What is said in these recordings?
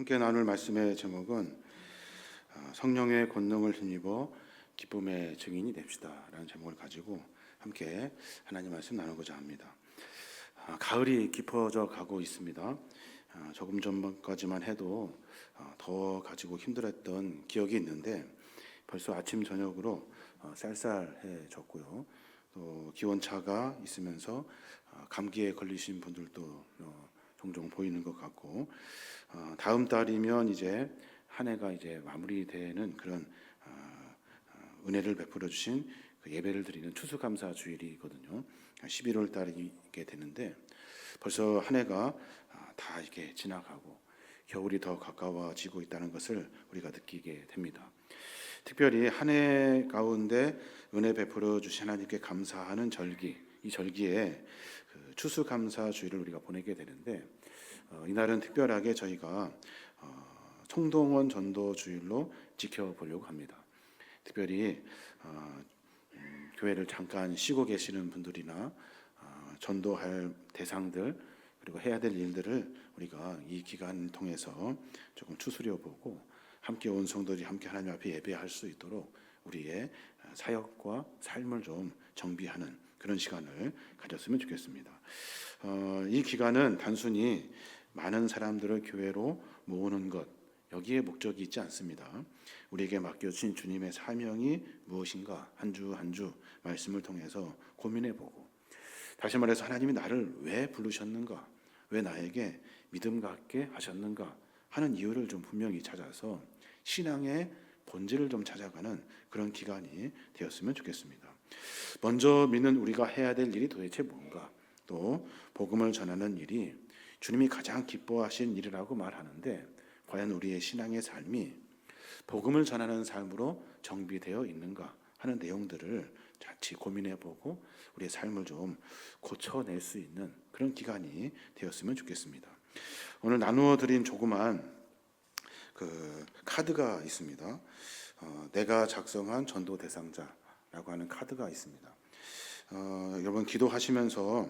함께 나눌 말씀의 제목은 성령의 권능을 힘입어 기쁨의 증인이 됩시다 라는 제목을 가지고 함께 하나님 말씀 나누고자 합니다. 가을이 깊어져 가고 있습니다. 조금 전까지만 해도 더 가지고 힘들었던 기억이 있는데 벌써 아침 저녁으로 쌀쌀해졌고요. 또 기온차가 있으면서 감기에 걸리신 분들도 종종 보이는 것 같고, 다음 달이면 이제 한 해가 이제 마무리되는 그런 은혜를 베풀어 주신 그 예배를 드리는 추수감사 주일이거든요. 11월 달이게 되는데 벌써 한 해가 다 이렇게 지나가고 겨울이 더 가까워지고 있다는 것을 우리가 느끼게 됩니다. 특별히 한 해 가운데 은혜 베풀어 주신 하나님께 감사하는 절기, 이 절기에 그 추수감사 주일을 우리가 보내게 되는데 이날은 특별하게 저희가 총동원 전도 주일로 지켜보려고 합니다. 특별히 교회를 잠깐 쉬고 계시는 분들이나 전도할 대상들 그리고 해야 될 일들을 우리가 이 기간을 통해서 조금 추스려 보고 함께 온 성도들이 함께 하나님 앞에 예배할 수 있도록 우리의 사역과 삶을 좀 정비하는 그런 시간을 가졌으면 좋겠습니다. 이 기간은 단순히 많은 사람들을 교회로 모으는 것, 여기에 목적이 있지 않습니다. 우리에게 맡겨진 주님의 사명이 무엇인가 한 주 한 주 말씀을 통해서 고민해보고, 다시 말해서 하나님이 나를 왜 부르셨는가, 왜 나에게 믿음 갖게 하셨는가 하는 이유를 좀 분명히 찾아서 신앙의 본질을 좀 찾아가는 그런 기간이 되었으면 좋겠습니다. 먼저 믿는 우리가 해야 될 일이 도대체 뭔가, 또 복음을 전하는 일이 주님이 가장 기뻐하신 일이라고 말하는데 과연 우리의 신앙의 삶이 복음을 전하는 삶으로 정비되어 있는가 하는 내용들을 같이 고민해보고 우리의 삶을 좀 고쳐낼 수 있는 그런 기간이 되었으면 좋겠습니다. 오늘 나누어 드린 조그만 그 카드가 있습니다. 내가 작성한 전도 대상자라고 하는 카드가 있습니다. 여러분 기도하시면서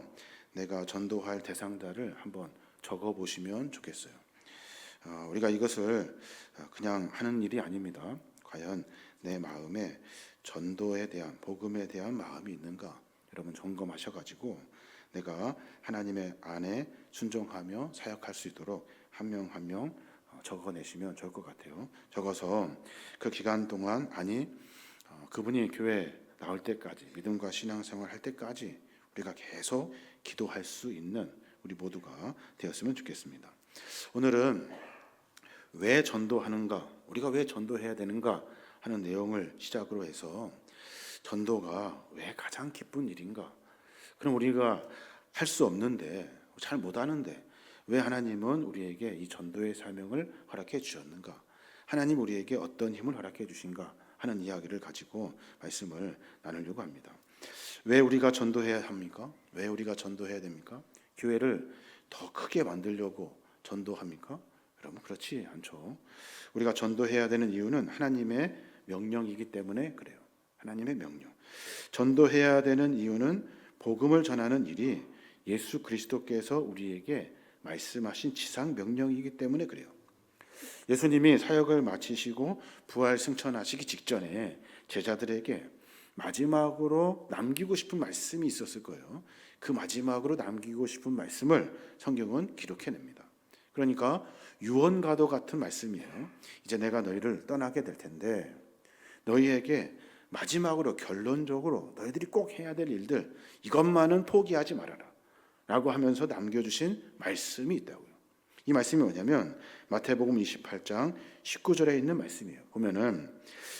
내가 전도할 대상자를 한번 적어보시면 좋겠어요. 우리가 이것을 그냥 하는 일이 아닙니다. 과연 내 마음에 전도에 대한, 복음에 대한 마음이 있는가 여러분 점검하셔가지고 내가 하나님의 안에 순종하며 사역할 수 있도록 한 명 한 명 적어내시면 좋을 것 같아요. 적어서 그 기간 동안, 그분이 교회 나올 때까지, 믿음과 신앙생활 할 때까지 우리가 계속 기도할 수 있는 우리 모두가 되었으면 좋겠습니다. 오늘은 왜 전도하는가, 우리가 왜 전도해야 되는가 하는 내용을 시작으로 해서 전도가 왜 가장 기쁜 일인가, 그럼 우리가 할 수 없는데, 잘 못하는데 왜 하나님은 우리에게 이 전도의 사명을 허락해 주셨는가, 하나님 우리에게 어떤 힘을 허락해 주신가 하는 이야기를 가지고 말씀을 나누려고 합니다. 왜 우리가 전도해야 합니까? 왜 우리가 전도해야 됩니까? 교회를 더 크게 만들려고 전도합니까? 여러분 그렇지 않죠. 우리가 전도해야 되는 이유는 하나님의 명령이기 때문에 그래요. 하나님의 명령. 전도해야 되는 이유는 복음을 전하는 일이 예수 그리스도께서 우리에게 말씀하신 지상 명령이기 때문에 그래요. 예수님이 사역을 마치시고 부활 승천하시기 직전에 제자들에게 마지막으로 남기고 싶은 말씀이 있었을 거예요. 그 마지막으로 남기고 싶은 말씀을 성경은 기록해냅니다. 그러니까 유언과도 같은 말씀이에요. 이제 내가 너희를 떠나게 될 텐데 너희에게 마지막으로 결론적으로 너희들이 꼭 해야 될 일들, 이것만은 포기하지 말아라 라고 하면서 남겨주신 말씀이 있다고요. 이 말씀이 뭐냐면 마태복음 28장 19절에 있는 말씀이에요. 보면은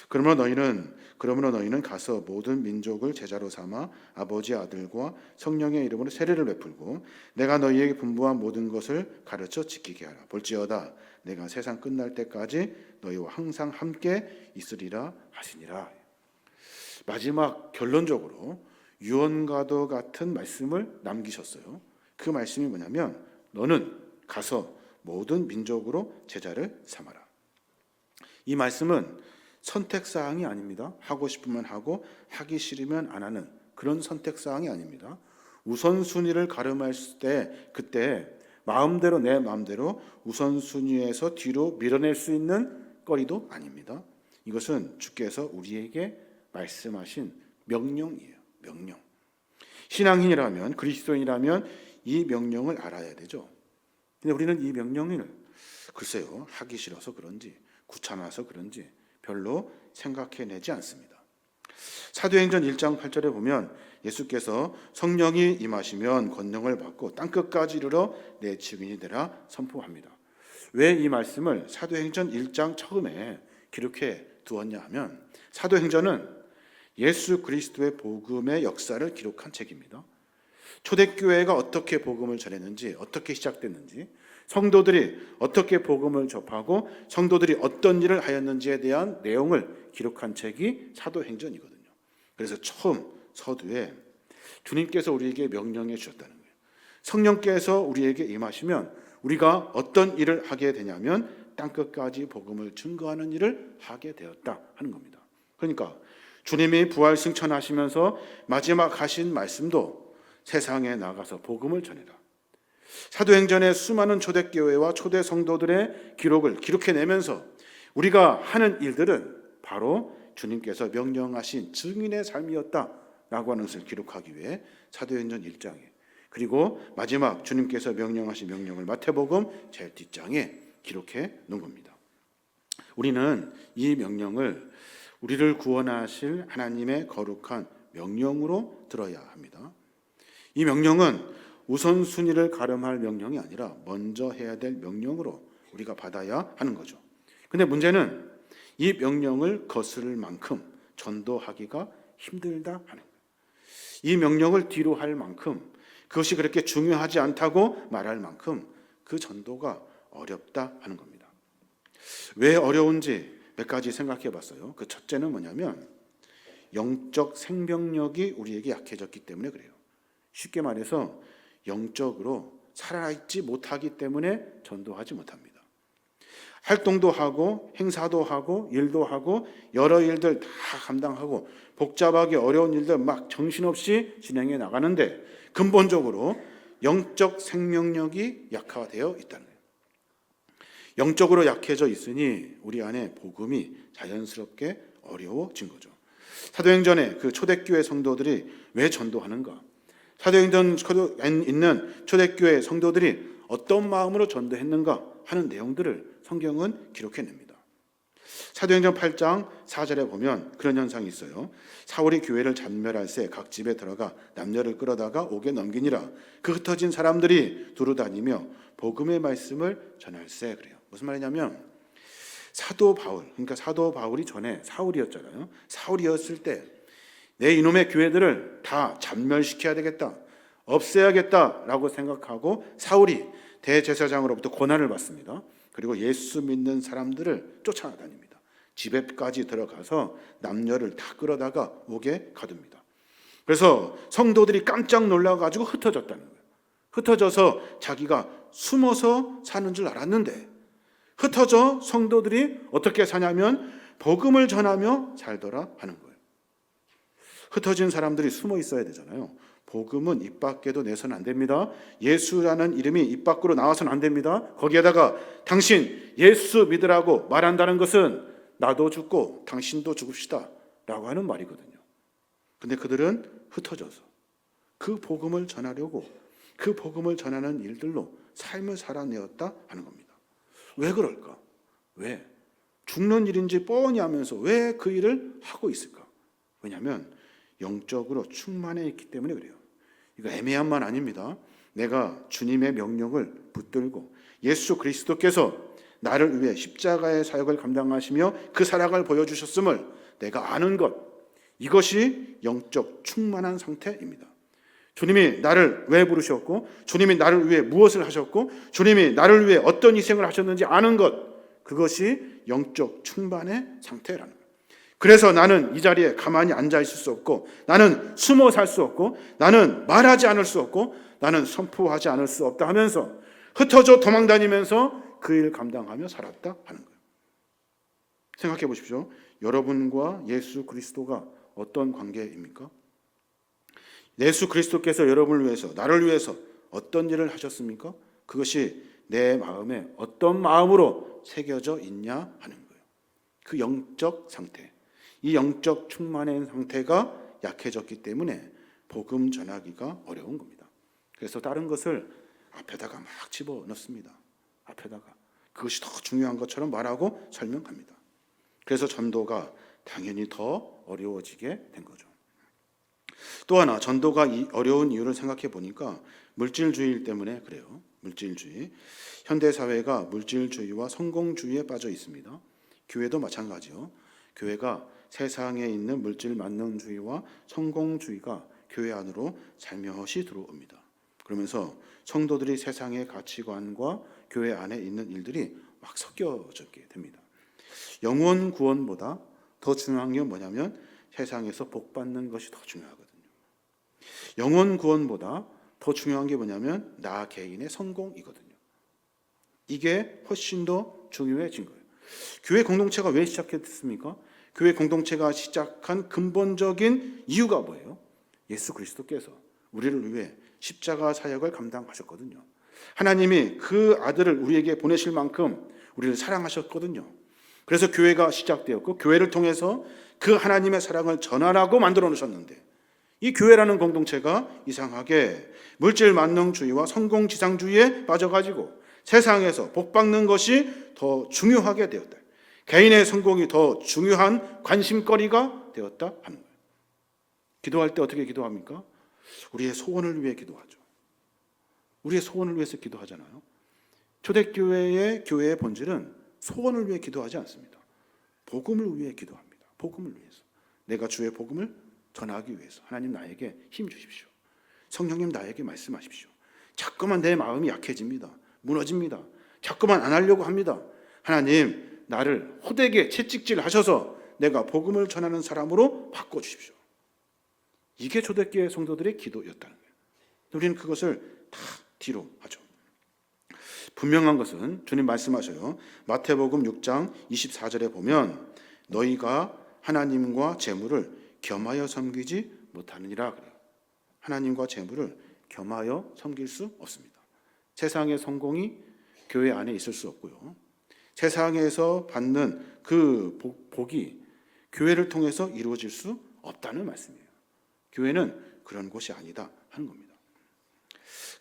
그러므로 너희는 가서 모든 민족을 제자로 삼아 아버지 아들과 성령의 이름으로 세례를 베풀고 내가 너희에게 분부한 모든 것을 가르쳐 지키게 하라. 볼지어다 내가 세상 끝날 때까지 너희와 항상 함께 있으리라 하시니라. 마지막 결론적으로 유언과도 같은 말씀을 남기셨어요. 그 말씀이 뭐냐면 너는 가서 모든 민족으로 제자를 삼아라. 이 말씀은 선택사항이 아닙니다. 하고 싶으면 하고 하기 싫으면 안 하는 그런 선택사항이 아닙니다. 우선순위를 가름할 때 그때 마음대로 내 마음대로 우선순위에서 뒤로 밀어낼 수 있는 거리도 아닙니다. 이것은 주께서 우리에게 말씀하신 명령이에요. 명령. 신앙인이라면, 그리스도인이라면 이 명령을 알아야 되죠. 근데 우리는 이 명령을 글쎄요, 하기 싫어서 그런지 귀찮아서 그런지 별로 생각해내지 않습니다. 사도행전 1장 8절에 보면 예수께서 성령이 임하시면 권능을 받고 땅끝까지 이르러 내 증인이 되라 선포합니다. 왜 이 말씀을 사도행전 1장 처음에 기록해 두었냐 하면, 사도행전은 예수 그리스도의 복음의 역사를 기록한 책입니다. 초대교회가 어떻게 복음을 전했는지, 어떻게 시작됐는지, 성도들이 어떻게 복음을 접하고 성도들이 어떤 일을 하였는지에 대한 내용을 기록한 책이 사도행전이거든요. 그래서 처음 서두에 주님께서 우리에게 명령해 주셨다는 거예요. 성령께서 우리에게 임하시면 우리가 어떤 일을 하게 되냐면 땅끝까지 복음을 증거하는 일을 하게 되었다 하는 겁니다. 그러니까 주님이 부활 승천하시면서 마지막 하신 말씀도 세상에 나가서 복음을 전해라. 사도행전의 수많은 초대교회와 초대 성도들의 기록을 기록해내면서 우리가 하는 일들은 바로 주님께서 명령하신 증인의 삶이었다라고 하는 것을 기록하기 위해 사도행전 1장에, 그리고 마지막 주님께서 명령하신 명령을 마태복음 제일 뒷장에 기록해 놓은 겁니다. 우리는 이 명령을 우리를 구원하실 하나님의 거룩한 명령으로 들어야 합니다. 이 명령은 우선순위를 가름할 명령이 아니라 먼저 해야 될 명령으로 우리가 받아야 하는 거죠. 근데 문제는 이 명령을 거스를 만큼 전도하기가 힘들다 하는 거예요. 이 명령을 뒤로 할 만큼, 그것이 그렇게 중요하지 않다고 말할 만큼 그 전도가 어렵다 하는 겁니다. 왜 어려운지 몇 가지 생각해 봤어요. 그 첫째는 뭐냐면 영적 생명력이 우리에게 약해졌기 때문에 그래요. 쉽게 말해서 영적으로 살아있지 못하기 때문에 전도하지 못합니다. 활동도 하고 행사도 하고 일도 하고 여러 일들 다 감당하고 복잡하게 어려운 일들 막 정신없이 진행해 나가는데 근본적으로 영적 생명력이 약화되어 있다는 거예요. 영적으로 약해져 있으니 우리 안에 복음이 자연스럽게 어려워진 거죠. 사도행전에 그 초대교회 성도들이 왜 전도하는가? 사도행전에 있는 초대교회 성도들이 어떤 마음으로 전도했는가 하는 내용들을 성경은 기록해냅니다. 사도행전 8장 4절에 보면 그런 현상이 있어요. 사울이 교회를 잔멸할새 각 집에 들어가 남녀를 끌어다가 옥에 넘기니라. 그 흩어진 사람들이 두루다니며 복음의 말씀을 전할새. 그래요. 무슨 말이냐면 사도 바울, 그러니까 사도 바울이 전에 사울이었잖아요. 사울이었을 때 내 이놈의 교회들을 다 잔멸시켜야 되겠다, 없애야겠다라고 생각하고 사울이 대제사장으로부터 권한을 받습니다. 그리고 예수 믿는 사람들을 쫓아다닙니다. 집에까지 들어가서 남녀를 다 끌어다가 옥에 가둡니다. 그래서 성도들이 깜짝 놀라가지고 흩어졌다는 거예요. 흩어져서 자기가 숨어서 사는 줄 알았는데 흩어져 성도들이 어떻게 사냐면 복음을 전하며 살더라 하는 거예요. 흩어진 사람들이 숨어 있어야 되잖아요. 복음은 입 밖에도 내서는 안 됩니다. 예수라는 이름이 입 밖으로 나와서는 안 됩니다. 거기에다가 당신 예수 믿으라고 말한다는 것은 나도 죽고 당신도 죽읍시다 라고 하는 말이거든요. 근데 그들은 흩어져서 그 복음을 전하려고 그 복음을 전하는 일들로 삶을 살아내었다 하는 겁니다. 왜 그럴까? 왜? 죽는 일인지 뻔히 하면서 왜 그 일을 하고 있을까? 왜냐하면 영적으로 충만해 있기 때문에 그래요. 이거 애매한 말 아닙니다. 내가 주님의 명령을 붙들고 예수 그리스도께서 나를 위해 십자가의 사역을 감당하시며 그 사랑을 보여주셨음을 내가 아는 것, 이것이 영적 충만한 상태입니다. 주님이 나를 왜 부르셨고 주님이 나를 위해 무엇을 하셨고 주님이 나를 위해 어떤 희생을 하셨는지 아는 것, 그것이 영적 충만의 상태라는 거예요. 그래서 나는 이 자리에 가만히 앉아 있을 수 없고 나는 숨어 살 수 없고 나는 말하지 않을 수 없고 나는 선포하지 않을 수 없다 하면서 흩어져 도망다니면서 그 일 감당하며 살았다 하는 거예요. 생각해 보십시오. 여러분과 예수 그리스도가 어떤 관계입니까? 예수 그리스도께서 여러분을 위해서, 나를 위해서 어떤 일을 하셨습니까? 그것이 내 마음에 어떤 마음으로 새겨져 있냐 하는 거예요. 그 영적 상태, 이 영적 충만의 상태가 약해졌기 때문에 복음 전하기가 어려운 겁니다. 그래서 다른 것을 앞에다가 막 집어넣습니다. 앞에다가 그것이 더 중요한 것처럼 말하고 설명합니다. 그래서 전도가 당연히 더 어려워지게 된 거죠. 또 하나 전도가 어려운 이유를 생각해 보니까 물질주의 때문에 그래요. 물질주의. 현대 사회가 물질주의와 성공주의에 빠져 있습니다. 교회도 마찬가지요. 교회가 세상에 있는 물질 만능주의와 성공주의가 교회 안으로 살며시 들어옵니다. 그러면서 성도들이 세상의 가치관과 교회 안에 있는 일들이 막 섞여졌게 됩니다. 영혼 구원보다 더 중요한 게 뭐냐면 세상에서 복 받는 것이 더 중요하거든요. 영혼 구원보다 더 중요한 게 뭐냐면 나 개인의 성공이거든요. 이게 훨씬 더 중요해진 거예요. 교회 공동체가 왜 시작했습니까? 교회 공동체가 시작한 근본적인 이유가 뭐예요? 예수 그리스도께서 우리를 위해 십자가 사역을 감당하셨거든요. 하나님이 그 아들을 우리에게 보내실 만큼 우리를 사랑하셨거든요. 그래서 교회가 시작되었고 교회를 통해서 그 하나님의 사랑을 전하라고 만들어 놓으셨는데 이 교회라는 공동체가 이상하게 물질 만능주의와 성공지상주의에 빠져가지고 세상에서 복받는 것이 더 중요하게 되었다. 개인의 성공이 더 중요한 관심거리가 되었다 하는 거예요. 기도할 때 어떻게 기도합니까? 우리의 소원을 위해 기도하죠. 우리의 소원을 위해서 기도하잖아요. 초대교회의 교회의 본질은 소원을 위해 기도하지 않습니다. 복음을 위해 기도합니다. 복음을 위해서. 내가 주의 복음을 전하기 위해서. 하나님 나에게 힘 주십시오. 성령님 나에게 말씀하십시오. 자꾸만 내 마음이 약해집니다. 무너집니다. 자꾸만 안 하려고 합니다. 하나님 나를 호되게 채찍질 하셔서 내가 복음을 전하는 사람으로 바꿔주십시오. 이게 초대교회 성도들의 기도였다는 거예요. 우리는 그것을 다 뒤로 하죠. 분명한 것은 주님 말씀하셔요. 마태복음 6장 24절에 보면 너희가 하나님과 재물을 겸하여 섬기지 못하느니라 그래요. 하나님과 재물을 겸하여 섬길 수 없습니다. 세상의 성공이 교회 안에 있을 수 없고요. 세상에서 받는 그 복이 교회를 통해서 이루어질 수 없다는 말씀이에요. 교회는 그런 곳이 아니다 하는 겁니다.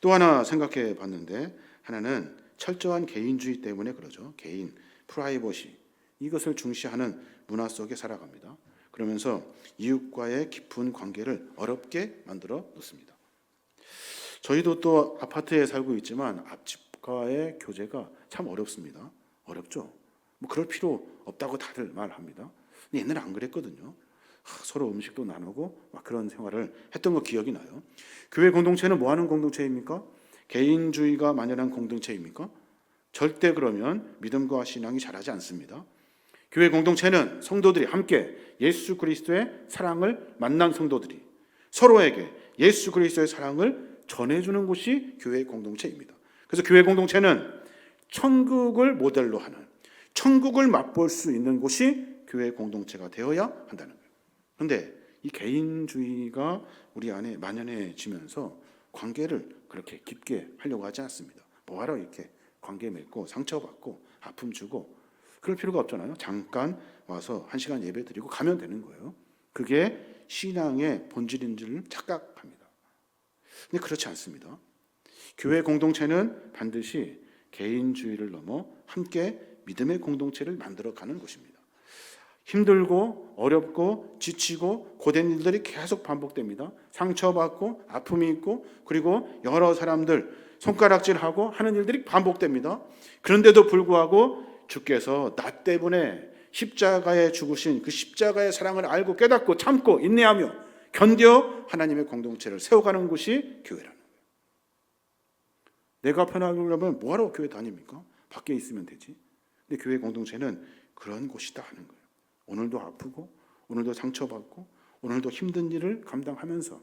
또 하나 생각해 봤는데 하나는 철저한 개인주의 때문에 그러죠. 개인, 프라이버시 이것을 중시하는 문화 속에 살아갑니다. 그러면서 이웃과의 깊은 관계를 어렵게 만들어 놓습니다. 저희도 또 아파트에 살고 있지만 앞집과의 교제가 참 어렵습니다. 어렵죠. 뭐 그럴 필요 없다고 다들 말합니다. 근데 옛날에 안 그랬거든요. 서로 음식도 나누고 막 그런 생활을 했던 거 기억이 나요. 교회 공동체는 뭐 하는 공동체입니까? 개인주의가 만연한 공동체입니까? 절대 그러면 믿음과 신앙이 자라지 않습니다. 교회 공동체는 성도들이 함께 예수 그리스도의 사랑을 만난 성도들이 서로에게 예수 그리스도의 사랑을 전해주는 곳이 교회 공동체입니다. 그래서 교회 공동체는 천국을 모델로 하는, 천국을 맛볼 수 있는 곳이 교회 공동체가 되어야 한다는 거예요. 그런데 이 개인주의가 우리 안에 만연해지면서 관계를 그렇게 깊게 하려고 하지 않습니다. 뭐하러 이렇게 관계 맺고 상처받고 아픔 주고 그럴 필요가 없잖아요. 잠깐 와서 1시간 예배 드리고 가면 되는 거예요. 그게 신앙의 본질인 줄 착각합니다. 근데 그렇지 않습니다. 교회 공동체는 반드시 개인주의를 넘어 함께 믿음의 공동체를 만들어가는 곳입니다. 힘들고 어렵고 지치고 고된 일들이 계속 반복됩니다. 상처받고 아픔이 있고 그리고 여러 사람들 손가락질하고 하는 일들이 반복됩니다. 그런데도 불구하고 주께서 나 때문에 십자가에 죽으신 그 십자가의 사랑을 알고 깨닫고 참고 인내하며 견뎌 하나님의 공동체를 세워가는 곳이 교회라는 거예요. 내가 편하려면 뭐하러 교회 다닙니까? 밖에 있으면 되지. 근데 교회 공동체는 그런 곳이다 하는 거예요. 오늘도 아프고 오늘도 상처받고 오늘도 힘든 일을 감당하면서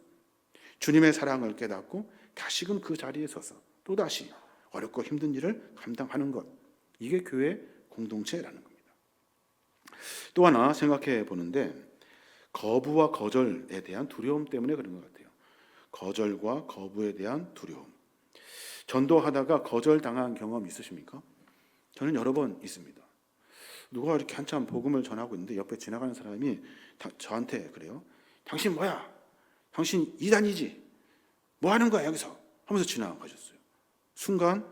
주님의 사랑을 깨닫고 다시금 그 자리에 서서 또다시 어렵고 힘든 일을 감당하는 것, 이게 교회 공동체라는 겁니다. 또 하나 생각해 보는데 거부와 거절에 대한 두려움 때문에 그런 것 같아요. 거절과 거부에 대한 두려움. 전도하다가 거절당한 경험 있으십니까? 저는 여러 번 있습니다. 누가 이렇게 한참 복음을 전하고 있는데 옆에 지나가는 사람이 저한테 그래요. 당신 뭐야? 당신 이단이지? 뭐 하는 거야 여기서? 하면서 지나가셨어요. 순간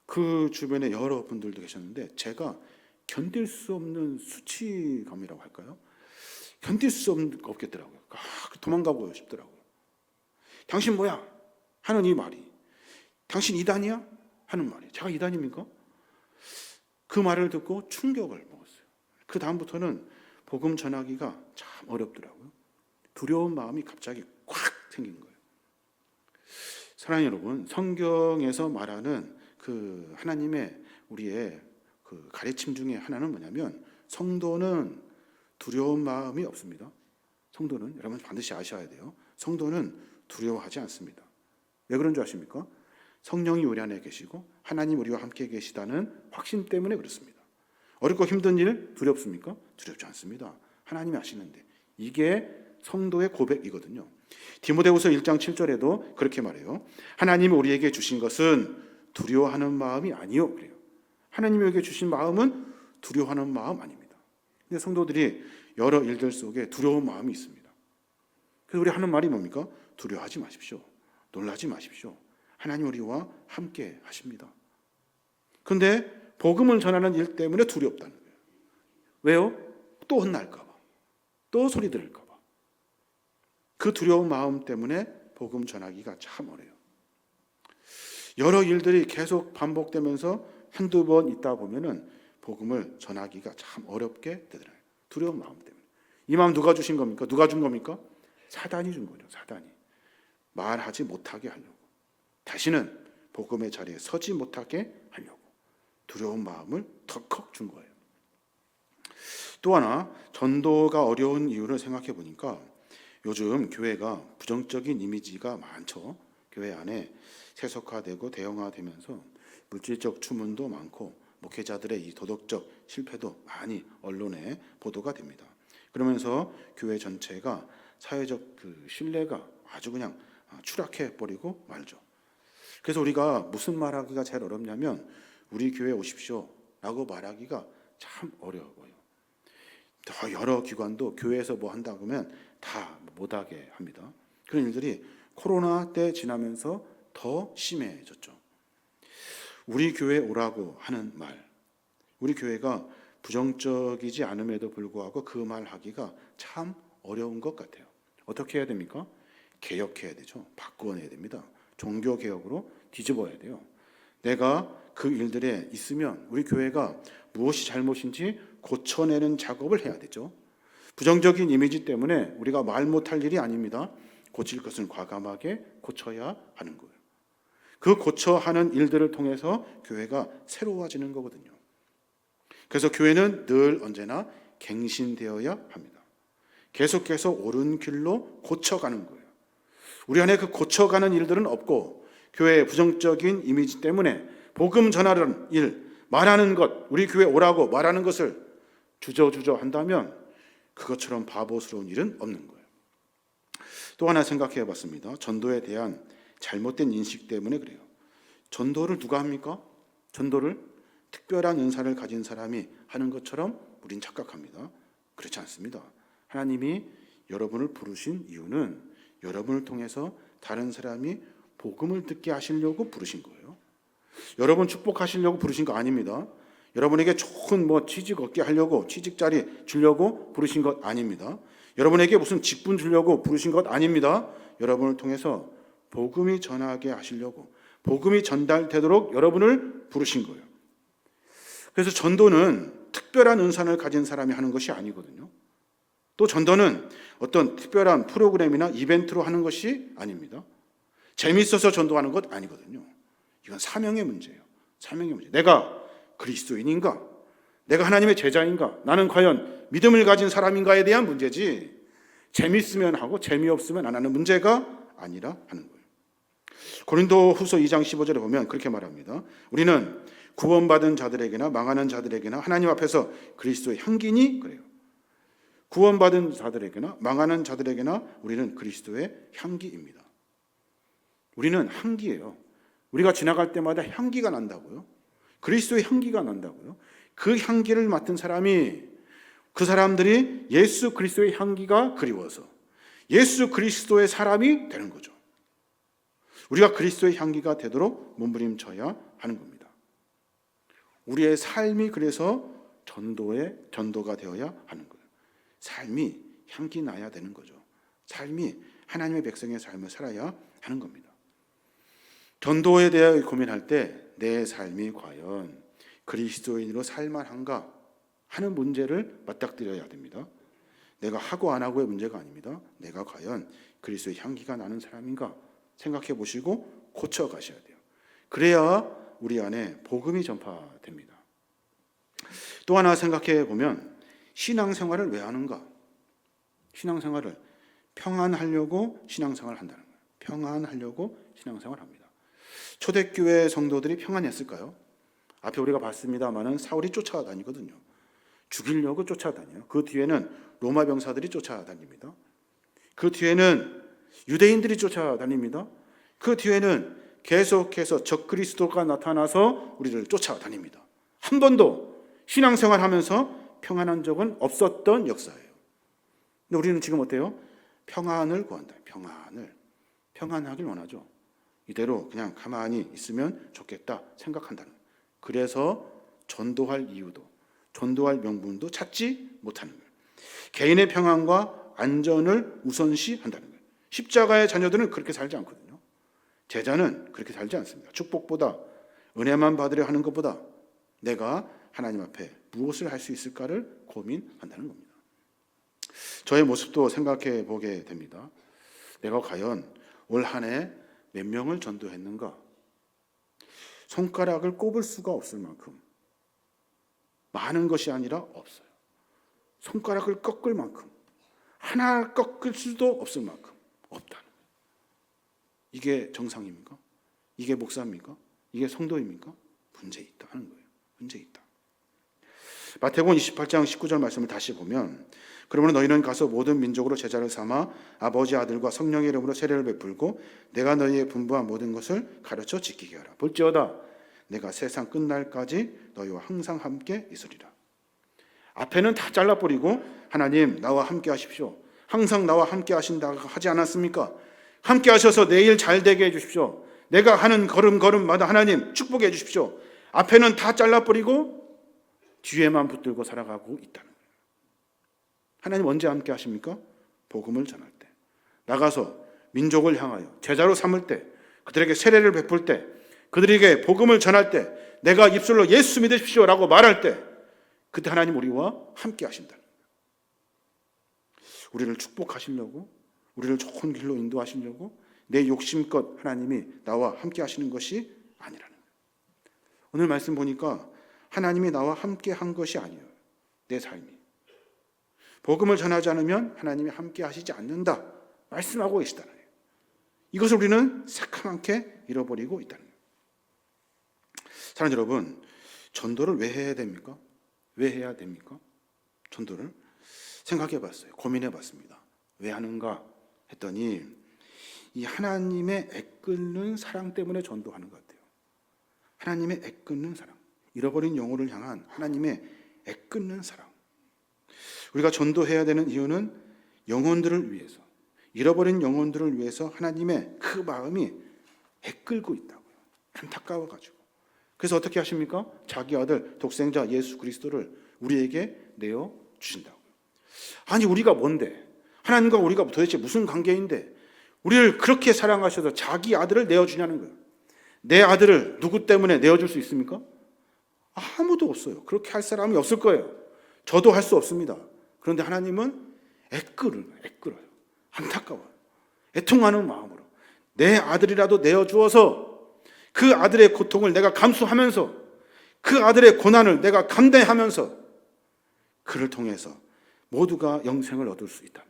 그 주변에 여러 분들도 계셨는데 제가 견딜 수 없는 수치감이라고 할까요? 견딜 수 없겠더라고요. 도망가고 싶더라고요. 당신 뭐야? 하는 이 말이, 당신 이단이야? 하는 말이, 제가 이단입니까? 그 말을 듣고 충격을 먹었어요. 그 다음부터는 복음 전하기가 참 어렵더라고요. 두려운 마음이 갑자기 콱 생긴 거예요. 사랑하는 여러분, 성경에서 말하는 그 하나님의 우리의 그 가르침 중에 하나는 뭐냐면, 성도는 두려운 마음이 없습니다. 성도는, 여러분 반드시 아셔야 돼요. 성도는 두려워하지 않습니다. 왜 그런 줄 아십니까? 성령이 우리 안에 계시고 하나님 우리와 함께 계시다는 확신 때문에 그렇습니다. 어렵고 힘든 일 두렵습니까? 두렵지 않습니다. 하나님이 아시는데. 이게 성도의 고백이거든요. 디모데후서 1장 7절에도 그렇게 말해요. 하나님이 우리에게 주신 것은 두려워하는 마음이 아니요, 그래요. 하나님이 우리에게 주신 마음은 두려워하는 마음 아닙니다. 근데 성도들이 여러 일들 속에 두려운 마음이 있습니다. 그래서 우리 하는 말이 뭡니까? 두려워하지 마십시오. 놀라지 마십시오. 하나님 우리와 함께 하십니다. 그런데 복음을 전하는 일 때문에 두렵다는 거예요. 왜요? 또 혼날까 봐. 또 소리 들을까 봐. 그 두려운 마음 때문에 복음 전하기가 참 어려워요. 여러 일들이 계속 반복되면서 한두 번 있다 보면은 복음을 전하기가 참 어렵게 되더라고요. 두려운 마음 때문에. 이 마음 누가 주신 겁니까? 누가 준 겁니까? 사단이 준 거죠. 사단이. 말하지 못하게 하려고. 다시는 복음의 자리에 서지 못하게 하려고. 두려운 마음을 덜컥 준 거예요. 또 하나, 전도가 어려운 이유를 생각해 보니까 요즘 교회가 부정적인 이미지가 많죠. 교회 안에 세속화되고 대형화되면서 물질적 추문도 많고 목회자들의 이 도덕적 실패도 많이 언론에 보도가 됩니다. 그러면서 교회 전체가 사회적 그 신뢰가 아주 그냥 추락해 버리고 말죠. 그래서 우리가 무슨 말하기가 제일 어렵냐면 우리 교회 오십시오 라고 말하기가 참 어려워요. 더 여러 기관도 교회에서 뭐 한다 그러면 다 못하게 합니다. 그런 일들이 코로나 때 지나면서 더 심해졌죠. 우리 교회 오라고 하는 말, 우리 교회가 부정적이지 않음에도 불구하고 그 말 하기가 참 어려운 것 같아요. 어떻게 해야 됩니까? 개혁해야 되죠. 바꿔내야 됩니다. 종교개혁으로 뒤집어야 돼요. 내가 그 일들에 있으면 우리 교회가 무엇이 잘못인지 고쳐내는 작업을 해야 되죠. 부정적인 이미지 때문에 우리가 말 못할 일이 아닙니다. 고칠 것은 과감하게 고쳐야 하는 거예요. 그 고쳐하는 일들을 통해서 교회가 새로워지는 거거든요. 그래서 교회는 늘 언제나 갱신되어야 합니다. 계속해서 옳은 길로 고쳐가는 거예요. 우리 안에 그 고쳐가는 일들은 없고 교회의 부정적인 이미지 때문에 복음 전하는 일, 말하는 것, 우리 교회 오라고 말하는 것을 주저주저 한다면 그것처럼 바보스러운 일은 없는 거예요. 또 하나 생각해 봤습니다. 전도에 대한 잘못된 인식 때문에 그래요. 전도를 누가 합니까? 전도를 특별한 은사를 가진 사람이 하는 것처럼 우린 착각합니다. 그렇지 않습니다. 하나님이 여러분을 부르신 이유는 여러분을 통해서 다른 사람이 복음을 듣게 하시려고 부르신 거예요. 여러분 축복하시려고 부르신 거 아닙니다. 여러분에게 좋은 취직 얻게 하려고 취직 자리 주려고 부르신 것 아닙니다. 여러분에게 무슨 직분 주려고 부르신 것 아닙니다. 여러분을 통해서 복음이 전하게 하시려고, 복음이 전달되도록 여러분을 부르신 거예요. 그래서 전도는 특별한 은사를 가진 사람이 하는 것이 아니거든요. 또 전도는 어떤 특별한 프로그램이나 이벤트로 하는 것이 아닙니다. 재미있어서 전도하는 것 아니거든요. 이건 사명의 문제예요. 사명의 문제. 내가 그리스도인인가? 내가 하나님의 제자인가? 나는 과연 믿음을 가진 사람인가에 대한 문제지, 재미있으면 하고 재미없으면 안 하는 문제가 아니라 하는 거예요. 고린도후서 2장 15절에 보면 그렇게 말합니다. 우리는 구원받은 자들에게나 망하는 자들에게나 하나님 앞에서 그리스도의 향기니, 그래요. 구원받은 자들에게나 망하는 자들에게나 우리는 그리스도의 향기입니다. 우리는 향기예요. 우리가 지나갈 때마다 향기가 난다고요. 그리스도의 향기가 난다고요. 그 향기를 맡은 사람이, 그 사람들이 예수 그리스도의 향기가 그리워서 예수 그리스도의 사람이 되는 거죠. 우리가 그리스도의 향기가 되도록 몸부림쳐야 하는 겁니다. 우리의 삶이 그래서 전도가 되어야 하는 거예요. 삶이 향기 나야 되는 거죠. 삶이 하나님의 백성의 삶을 살아야 하는 겁니다. 전도에 대해 고민할 때 내 삶이 과연 그리스도인으로 살만한가 하는 문제를 맞닥뜨려야 됩니다. 내가 하고 안 하고의 문제가 아닙니다. 내가 과연 그리스도의 향기가 나는 사람인가 생각해 보시고 고쳐 가셔야 돼요. 그래야 우리 안에 복음이 전파됩니다. 또 하나 생각해 보면 신앙생활을 왜 하는가? 신앙생활을 평안하려고 신앙생활을 한다는 거예요. 평안하려고 신앙생활을 합니다. 초대교회 성도들이 평안했을까요? 앞에 우리가 봤습니다마는 사울이 쫓아다니거든요. 죽이려고 쫓아다녀요. 그 뒤에는 로마 병사들이 쫓아다닙니다. 그 뒤에는 유대인들이 쫓아다닙니다. 그 뒤에는 계속해서 적그리스도가 나타나서 우리를 쫓아다닙니다. 한 번도 신앙생활하면서 평안한 적은 없었던 역사예요. 근데 우리는 지금 어때요? 평안을 구한다. 평안하길 원하죠. 이대로 그냥 가만히 있으면 좋겠다 생각한다는 거예요. 그래서 전도할 이유도, 전도할 명분도 찾지 못하는 거예요. 개인의 평안과 안전을 우선시한다는 거예요. 십자가의 자녀들은 그렇게 살지 않거든요. 제자는 그렇게 살지 않습니다. 축복보다, 은혜만 받으려 하는 것보다 내가 하나님 앞에 무엇을 할 수 있을까를 고민한다는 겁니다. 저의 모습도 생각해 보게 됩니다. 내가 과연 올 한 해 몇 명을 전도했는가? 손가락을 꼽을 수가 없을 만큼 많은 것이 아니라 없어요. 손가락을 꺾을 만큼, 하나 꺾을 수도 없을 만큼 없다는 거예요. 이게 정상입니까? 이게 목사입니까? 이게 성도입니까? 문제 있다 하는 거예요. 문제 있다. 마태복음 28장 19절 말씀을 다시 보면, 그러므로 너희는 가서 모든 민족으로 제자를 삼아 아버지 아들과 성령의 이름으로 세례를 베풀고 내가 너희의 분부한 모든 것을 가르쳐 지키게 하라. 볼지어다 내가 세상 끝날까지 너희와 항상 함께 있으리라. 앞에는 다 잘라버리고 하나님 나와 함께 하십시오. 항상 나와 함께 하신다고 하지 않았습니까? 함께 하셔서 내일 잘 되게 해주십시오. 내가 하는 걸음걸음마다 하나님 축복해 주십시오. 앞에는 다 잘라버리고 뒤에만 붙들고 살아가고 있다는 거예요. 하나님 언제 함께 하십니까? 복음을 전할 때, 나가서 민족을 향하여 제자로 삼을 때, 그들에게 세례를 베풀 때, 그들에게 복음을 전할 때, 내가 입술로 예수 믿으십시오 라고 말할 때, 그때 하나님 우리와 함께 하신다는 거예요. 우리를 축복하시려고, 우리를 좋은 길로 인도하시려고 내 욕심껏 하나님이 나와 함께 하시는 것이 아니라는 거예요. 오늘 말씀 보니까 하나님이 나와 함께 한 것이 아니에요. 내 삶이. 복음을 전하지 않으면 하나님이 함께 하시지 않는다 말씀하고 계시다는 거예요. 이것을 우리는 새카맣게 잃어버리고 있다는 거예요. 사랑하는 여러분, 전도를 왜 해야 됩니까? 왜 해야 됩니까? 전도를 생각해 봤어요. 고민해 봤습니다. 왜 하는가 했더니 이 하나님의 애끓는 사랑 때문에 전도하는 것 같아요. 하나님의 애끓는 사랑, 잃어버린 영혼을 향한 하나님의 애끓는 사랑. 우리가 전도해야 되는 이유는 영혼들을 위해서, 잃어버린 영혼들을 위해서 하나님의 그 마음이 애끓고 있다고요. 안타까워가지고. 그래서 어떻게 하십니까? 자기 아들 독생자 예수 그리스도를 우리에게 내어주신다고요. 아니 우리가 뭔데? 하나님과 우리가 도대체 무슨 관계인데 우리를 그렇게 사랑하셔서 자기 아들을 내어주냐는 거예요. 내 아들을 누구 때문에 내어줄 수 있습니까? 아무도 없어요. 그렇게 할 사람이 없을 거예요. 저도 할 수 없습니다. 그런데 하나님은 애끓어요. 안타까워요. 애통하는 마음으로 내 아들이라도 내어주어서 그 아들의 고통을 내가 감수하면서 그 아들의 고난을 내가 감당하면서 그를 통해서 모두가 영생을 얻을 수 있다면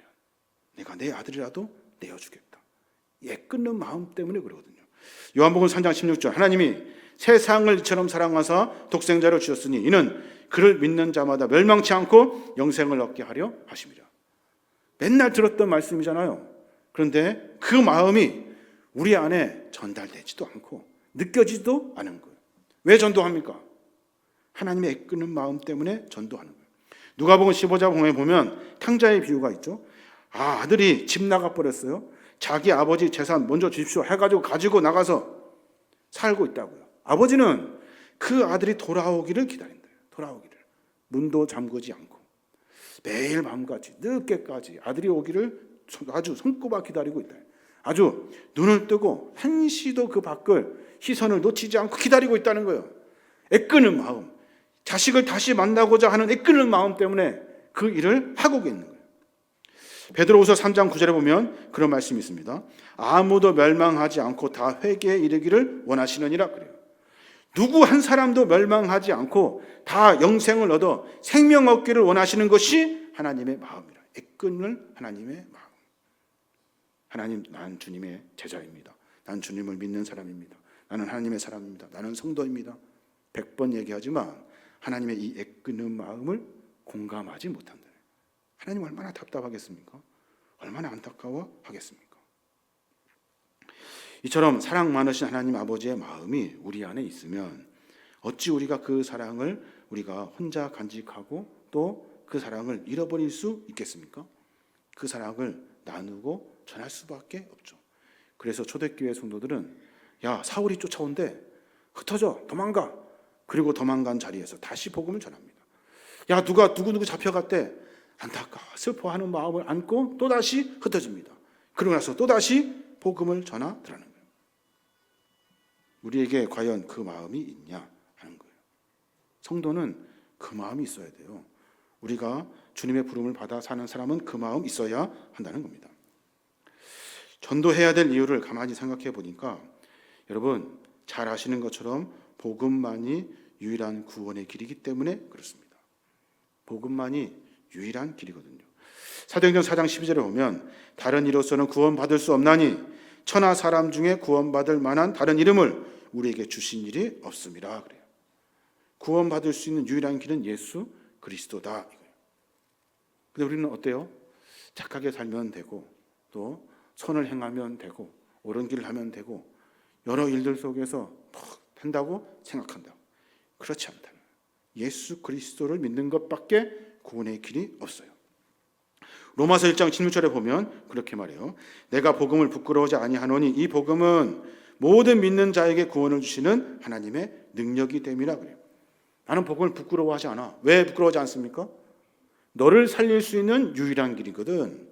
내가 내 아들이라도 내어주겠다. 애끓는 마음 때문에 그러거든요. 요한복음 3장 16절 하나님이 세상을 이처럼 사랑하사 독생자를 주셨으니 이는 그를 믿는 자마다 멸망치 않고 영생을 얻게 하려 하심이라. 맨날 들었던 말씀이잖아요. 그런데 그 마음이 우리 안에 전달되지도 않고 느껴지지도 않은 거예요. 왜 전도합니까? 하나님의 애끄는 마음 때문에 전도하는 거예요. 누가복음 15장에 보면 탕자의 비유가 있죠. 아들이 집 나가 버렸어요. 자기 아버지 재산 먼저 주십시오 해가지고 가지고 나가서 살고 있다고요. 아버지는 그 아들이 돌아오기를 기다린대요. 돌아오기를. 문도 잠그지 않고 매일 밤같이 늦게까지 아들이 오기를 아주 손꼽아 기다리고 있다. 아주 눈을 뜨고 한시도 그 밖을 시선을 놓치지 않고 기다리고 있다는 거예요. 애끄는 마음, 자식을 다시 만나고자 하는 애끄는 마음 때문에 그 일을 하고 있는 거예요. 베드로후서 3장 9절에 보면 그런 말씀이 있습니다. 아무도 멸망하지 않고 다 회개에 이르기를 원하시느니라 그래요. 누구 한 사람도 멸망하지 않고 다 영생을 얻어 생명 얻기를 원하시는 것이 하나님의 마음이라. 애끊을 하나님의 마음. 하나님, 난 주님의 제자입니다. 난 주님을 믿는 사람입니다. 나는 하나님의 사람입니다. 나는 성도입니다. 100번 얘기하지만 하나님의 이 애끄는 마음을 공감하지 못한다. 하나님 얼마나 답답하겠습니까? 얼마나 안타까워하겠습니까? 이처럼 사랑 많으신 하나님 아버지의 마음이 우리 안에 있으면 어찌 우리가 그 사랑을 우리가 혼자 간직하고 또 그 사랑을 잃어버릴 수 있겠습니까? 그 사랑을 나누고 전할 수밖에 없죠. 그래서 초대교회 성도들은 야, 사울이 쫓아온대. 흩어져 도망가. 그리고 도망간 자리에서 다시 복음을 전합니다. 야, 누가 누구 잡혀갔대. 안타까워 슬퍼하는 마음을 안고 또다시 흩어집니다. 그러고 나서 또다시 복음을 전하더라는 거예요. 우리에게 과연 그 마음이 있냐 하는 거예요. 성도는 그 마음이 있어야 돼요. 우리가 주님의 부름을 받아 사는 사람은 그 마음 있어야 한다는 겁니다. 전도해야 될 이유를 가만히 생각해 보니까 여러분 잘 아시는 것처럼 복음만이 유일한 구원의 길이기 때문에 그렇습니다. 복음만이 유일한 길이거든요. 사도행전 4장 12절에 보면 다른 이로서는 구원받을 수 없나니 천하 사람 중에 구원받을 만한 다른 이름을 우리에게 주신 일이 없음이라 그래요. 구원받을 수 있는 유일한 길은 예수 그리스도다 이거예요. 근데 우리는 어때요? 착하게 살면 되고 또 선을 행하면 되고 옳은 길을 하면 되고 여러 일들 속에서 된다고 생각한다. 그렇지 않다. 예수 그리스도를 믿는 것밖에 구원의 길이 없어요. 로마서 1장 16절에 보면 그렇게 말해요. 내가 복음을 부끄러워하지 아니하노니 이 복음은 모든 믿는 자에게 구원을 주시는 하나님의 능력이 됨이라 그래요. 나는 복음을 부끄러워하지 않아. 왜 부끄러워하지 않습니까? 너를 살릴 수 있는 유일한 길이거든.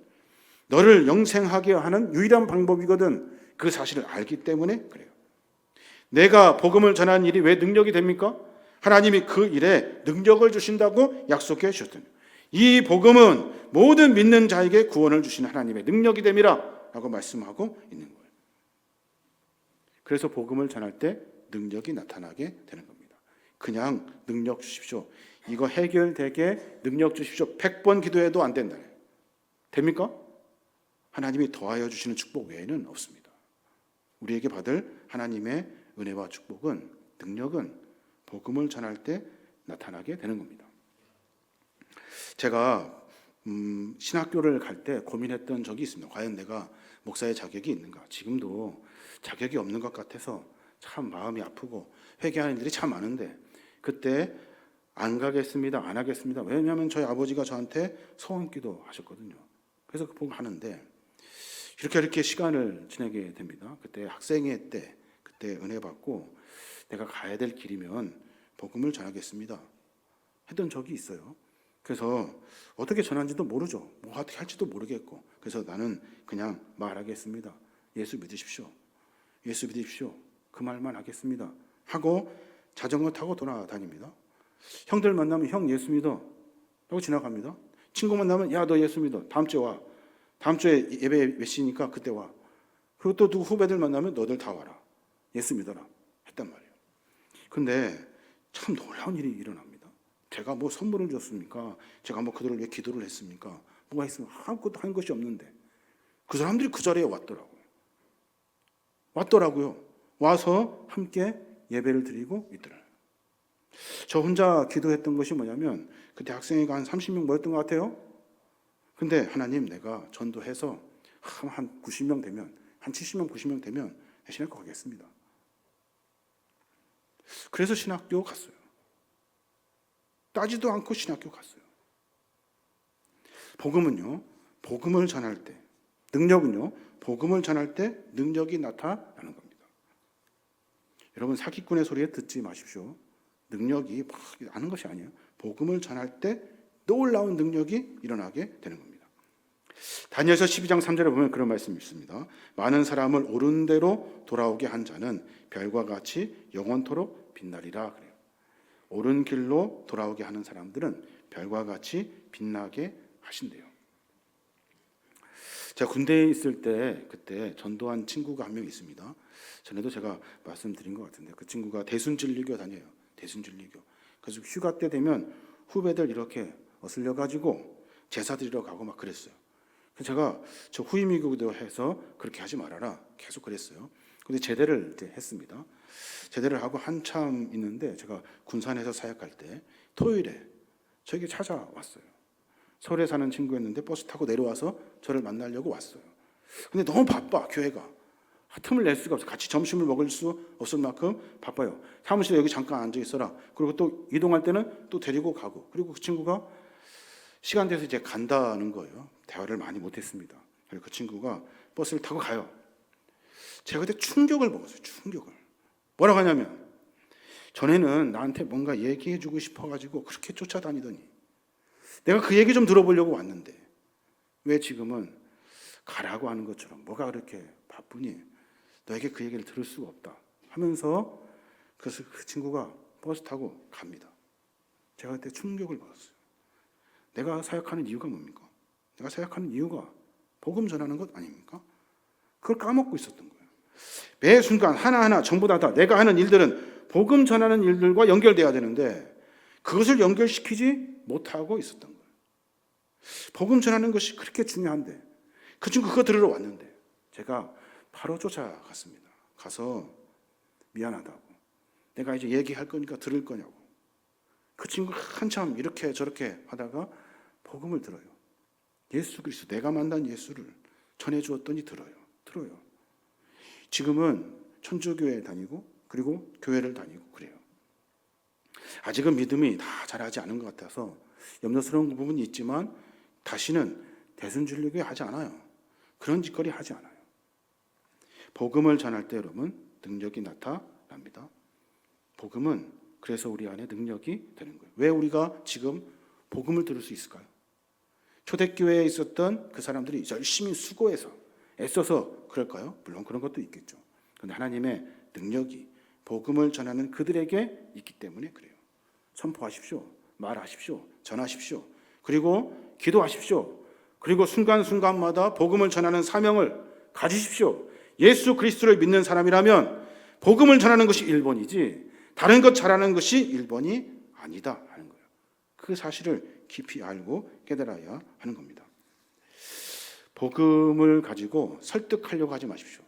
너를 영생하게 하는 유일한 방법이거든. 그 사실을 알기 때문에 그래요. 내가 복음을 전하는 일이 왜 능력이 됩니까? 하나님이 그 일에 능력을 주신다고 약속해 주셨던 이 복음은 모든 믿는 자에게 구원을 주시는 하나님의 능력이 됨이라 라고 말씀하고 있는 거예요. 그래서 복음을 전할 때 능력이 나타나게 되는 겁니다. 그냥 능력 주십시오. 이거 해결되게 능력 주십시오. 100번 기도해도 안 된다. 됩니까? 하나님이 더하여 주시는 축복 외에는 없습니다. 우리에게 받을 하나님의 은혜와 축복은 능력은 복음을 전할 때 나타나게 되는 겁니다. 제가 신학교를 갈 때 고민했던 적이 있습니다. 과연 내가 목사의 자격이 있는가? 지금도 자격이 없는 것 같아서 참 마음이 아프고 회개하는 일이 참 많은데 그때 안 가겠습니다. 안 하겠습니다. 왜냐하면 저희 아버지가 저한테 소원기도 하셨거든요. 그래서 그 복음 하는데 이렇게 시간을 지내게 됩니다. 그때 학생회 때 그때 은혜 받고 내가 가야 될 길이면 복음을 전하겠습니다. 했던 적이 있어요. 그래서 어떻게 전하는지도 모르죠. 뭐 어떻게 할지도 모르겠고 그래서 나는 그냥 말하겠습니다. 예수 믿으십시오. 예수 믿으십시오. 그 말만 하겠습니다. 하고 자전거 타고 돌아다닙니다. 형들 만나면 형 예수 믿어 라고 지나갑니다. 친구 만나면 야 너 예수 믿어. 다음 주에 와. 다음 주에 예배 몇 시니까 그때 와. 그리고 또 누구 후배들 만나면 너들 다 와라. 예수 믿어라. 했단 말이에요. 근데 참 놀라운 일이 일어납니다. 제가 뭐 선물을 줬습니까? 제가 뭐 그들을 위해 기도를 했습니까? 뭐가 있으면 아무것도 한 것이 없는데 그 사람들이 그 자리에 왔더라고요. 와서 함께 예배를 드리고 있더라고요. 저 혼자 기도했던 것이 뭐냐면 그때 학생회가 한 30명 모였던 것 같아요. 근데 하나님 내가 전도해서 한 90명 되면 한 70명 90명 되면 신학교 가겠습니다. 그래서 신학교 갔어요. 따지도 않고 신학교 갔어요. 복음은요, 복음을 전할 때, 능력은요, 복음을 전할 때 능력이 나타나는 겁니다. 여러분, 사기꾼의 소리에 듣지 마십시오. 능력이 막 나는 것이 아니에요. 복음을 전할 때 놀라운 능력이 일어나게 되는 겁니다. 다니엘서 12장 3절에 보면 그런 말씀이 있습니다. 많은 사람을 옳은 대로 돌아오게 한 자는 별과 같이 영원토록 빛나리라 그래요. 옳은 길로 돌아오게 하는 사람들은 별과 같이 빛나게 하신대요. 제가 군대에 있을 때 그때 전도한 친구가 한 명 있습니다. 전에도 제가 말씀드린 것 같은데 그 친구가 대순진리교 다녀요. 대순진리교. 그래서 휴가 때 되면 후배들 이렇게 어슬려 가지고 제사 드리러 가고 막 그랬어요. 그래서 제가 저 후임이기도 해서 그렇게 하지 말아라 계속 그랬어요. 근데 제대를 이제 했습니다. 제대를 하고 한참 있는데 제가 군산에서 사역할 때 토요일에 저에게 찾아왔어요. 서울에 사는 친구였는데 버스 타고 내려와서 저를 만나려고 왔어요. 근데 너무 바빠 교회가. 틈을 낼 수가 없어요. 같이 점심을 먹을 수 없을 만큼 바빠요. 사무실에 여기 잠깐 앉아 있어라. 그리고 또 이동할 때는 또 데리고 가고. 그리고 그 친구가 시간 돼서 이제 간다는 거예요. 대화를 많이 못했습니다. 그리고 그 친구가 버스를 타고 가요. 제가 그때 충격을 먹었어요. 충격을. 뭐라고 하냐면 전에는 나한테 뭔가 얘기해주고 싶어가지고 그렇게 쫓아다니더니 내가 그 얘기 좀 들어보려고 왔는데 왜 지금은 가라고 하는 것처럼 뭐가 그렇게 바쁘니 너에게 그 얘기를 들을 수가 없다 하면서 그래서 그 친구가 버스 타고 갑니다. 제가 그때 충격을 받았어요. 내가 사역하는 이유가 뭡니까? 내가 사역하는 이유가 복음 전하는 것 아닙니까? 그걸 까먹고 있었던 거예요. 매 순간 하나하나 전부 다 내가 하는 일들은 복음 전하는 일들과 연결돼야 되는데 그것을 연결시키지 못하고 있었던 거예요. 복음 전하는 것이 그렇게 중요한데 그 친구 그거 들으러 왔는데 제가 바로 쫓아갔습니다. 가서 미안하다고. 내가 이제 얘기할 거니까 들을 거냐고. 그 친구가 한참 이렇게 저렇게 하다가 복음을 들어요. 예수 그리스도 내가 만난 예수를 전해주었더니 들어요. 지금은 천주교회 다니고 그리고 교회를 다니고 그래요. 아직은 믿음이 다 자라지 않은 것 같아서 염려스러운 부분이 있지만 다시는 대순진리교회 하지 않아요. 그런 짓거리 하지 않아요. 복음을 전할 때 여러분 능력이 나타납니다. 복음은 그래서 우리 안에 능력이 되는 거예요. 왜 우리가 지금 복음을 들을 수 있을까요? 초대교회에 있었던 그 사람들이 열심히 수고해서 애써서 그럴까요? 물론 그런 것도 있겠죠. 그런데 하나님의 능력이 복음을 전하는 그들에게 있기 때문에 그래요. 선포하십시오. 말하십시오. 전하십시오. 그리고 기도하십시오. 그리고 순간순간마다 복음을 전하는 사명을 가지십시오. 예수 그리스도를 믿는 사람이라면 복음을 전하는 것이 1번이지 다른 것 잘하는 것이 1번이 아니다 하는 거예요. 그 사실을 깊이 알고 깨달아야 하는 겁니다. 복음을 가지고 설득하려고 하지 마십시오.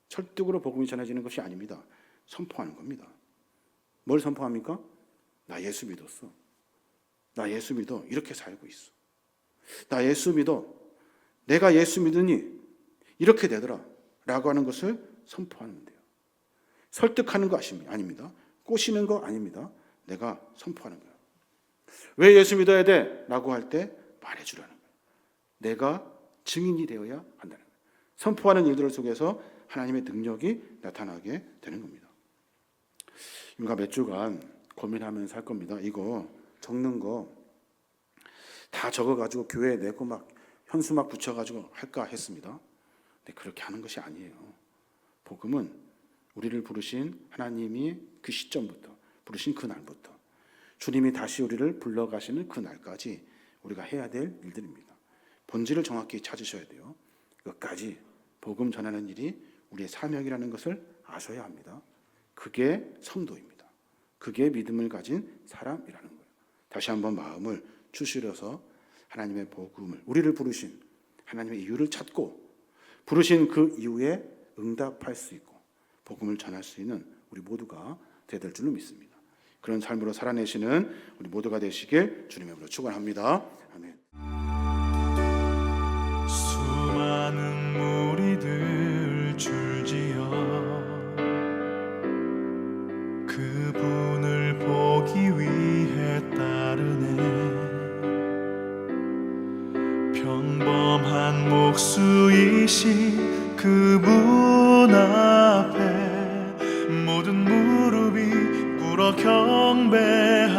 설득으로 복음이 전해지는 것이 아닙니다. 선포하는 겁니다. 뭘 선포합니까? 나 예수 믿었어. 나 예수 믿어. 이렇게 살고 있어. 나 예수 믿어. 내가 예수 믿으니 이렇게 되더라. 라고 하는 것을 선포하는 돼요. 설득하는 거 아닙니다. 꼬시는 거 아닙니다. 내가 선포하는 거예요. 왜 예수 믿어야 돼? 라고 할 때 말해주라는 거예요. 내가 증인이 되어야 한다는 거예요. 선포하는 일들 속에서 하나님의 능력이 나타나게 되는 겁니다. 우리가 몇 주간 고민하면서 할 겁니다. 이거 적는 거 다 적어가지고 교회에 내고 막 현수막 붙여가지고 할까 했습니다. 근데 그렇게 하는 것이 아니에요. 복음은 우리를 부르신 하나님이 그 시점부터 부르신 그 날부터 주님이 다시 우리를 불러가시는 그 날까지 우리가 해야 될 일들입니다. 본질을 정확히 찾으셔야 돼요. 끝까지 복음 전하는 일이 우리의 사명이라는 것을 아셔야 합니다. 그게 성도입니다. 그게 믿음을 가진 사람이라는 거예요. 다시 한번 마음을 추스려서 하나님의 복음을 우리를 부르신 하나님의 이유를 찾고 부르신 그 이유에 응답할 수 있고 복음을 전할 수 있는 우리 모두가 되야 될 줄로 믿습니다. 그런 삶으로 살아내시는 우리 모두가 되시길 주님의 이름으로 축원합니다. 아멘. 수많은 무리들 줄지어 그 울어 경배하네.